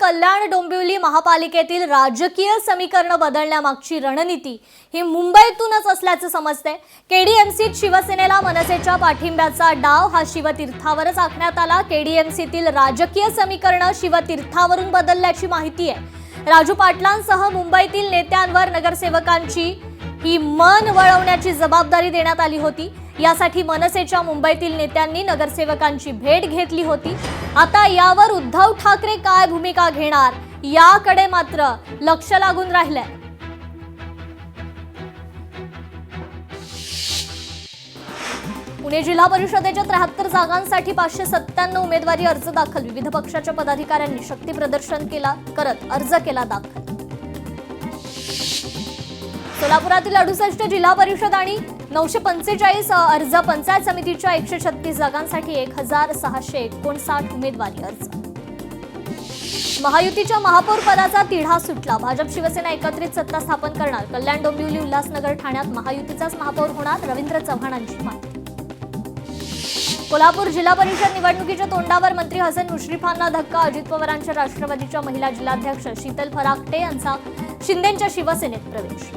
कल्याण डोंबिवली महापालिकेतील राजकीय समीकरण बदलण्यामागची रणनीती ही मुंबईतूनच असल्याचे समजते। केडीएमसीत शिवसेनेला मनसेच्या पाठिंब्याचा डाव हा शिवतीर्थावरच आखण्यात आला। केडीएमसीतील राजकीय समीकरण शिवतीर्थावरून बदलल्याची माहिती आहे। राजू पाटलांसह मुंबईतील नेत्यांवर नगरसेवकांची ही मन वळवण्याची जबाबदारी देण्यात आली होती। यासाठी मनसेच्या मुंबईतील नेत्यांनी नगरसेवकांची भेट घेतली होती। आता यावर उद्धव ठाकरे काय भूमिका घेणार याकडे मात्र लक्ष लागून राहिलंय। पुणे जिल्हा परिषदेच्या 73 जागांसाठी 597 उमेदवारी अर्ज दाखल। विविध पक्षाच्या पदाधिकाऱ्यांनी शक्ती प्रदर्शन करत अर्ज केला दाखल। सोलापुरातील 68 जिल्हा परिषद आणि 945 अर्ज, पंचायत समितीच्या 136 जागांसाठी 1659 उमेदवारी अर्ज। महायुतीच्या महापौर पदाचा तिढा सुटला। भाजप शिवसेना एकत्रित सत्ता स्थापन करणार। कल्याण डोंबिवली उल्हासनगर ठाण्यात महायुतीचाच महापौर होणार, रवींद्र चव्हाणांची माहिती। कोल्हापूर जिल्हा परिषद निवडणुकीच्या तोंडावर मंत्री हसन मुश्रीफांना धक्का। अजित पवारांच्या राष्ट्रवादीच्या महिला जिल्हाध्यक्ष शीतल फराकटे यांचा शिंदेंच्या शिवसेनेत प्रवेश।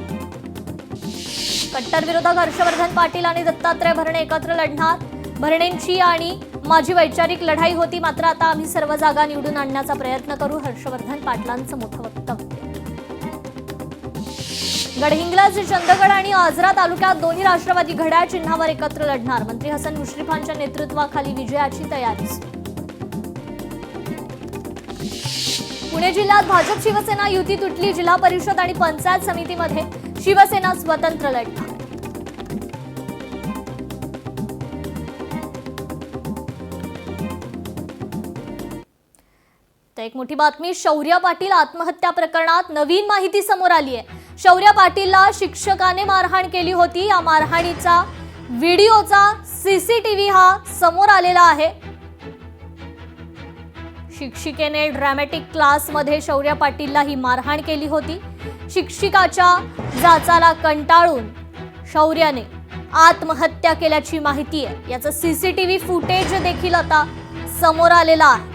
कट्टर विरोधक हर्षवर्धन पाटील आणि दत्तात्रय भरणे एकत्र लढणार। भरणेंची आणि माझी वैचारिक लढाई होती, मात्र आता आम्ही सर्व जागा निवडून आणण्याचा प्रयत्न करू, हर्षवर्धन पाटलांचं मोठं वक्तव्य। गडहिंग्लज, चंदगड आणि आजरा तालुक्यात दोन्ही राष्ट्रवादी घड्याळ चिन्हावर एकत्र लढणार। मंत्री हसन मुश्रीफांच्या नेतृत्वाखाली विजयाची तयारी। पुणे जिल्ह्यात भाजप शिवसेना युती तुटली। जिल्हा परिषद आणि पंचायत समितीमध्ये शिवसेना स्वतंत्र लढणार। तर एक मोठी बातमी, शौर्य पाटील आत्महत्या प्रकरणात नवीन माहिती समोर आली आहे। शौर्य पाटीलला शिक्षकाने मारहाण केली होती। या मारहाणीचा व्हिडिओचा सीसीटीव्ही हा समोर आलेला आहे। शिक्षिकेने ड्रॅमॅटिक क्लासमध्ये शौर्य पाटीलला ही मारहाण केली होती। शिक्षिकाच्या जाचाला कंटाळून शौर्याने आत्महत्या केल्याची माहिती आहे। याचं सीसीटीव्ही फुटेज देखील आता समोर आलेला आहे।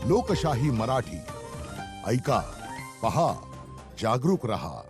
लोकशाही मराठी ऐका, पहा, जागरूक रहा।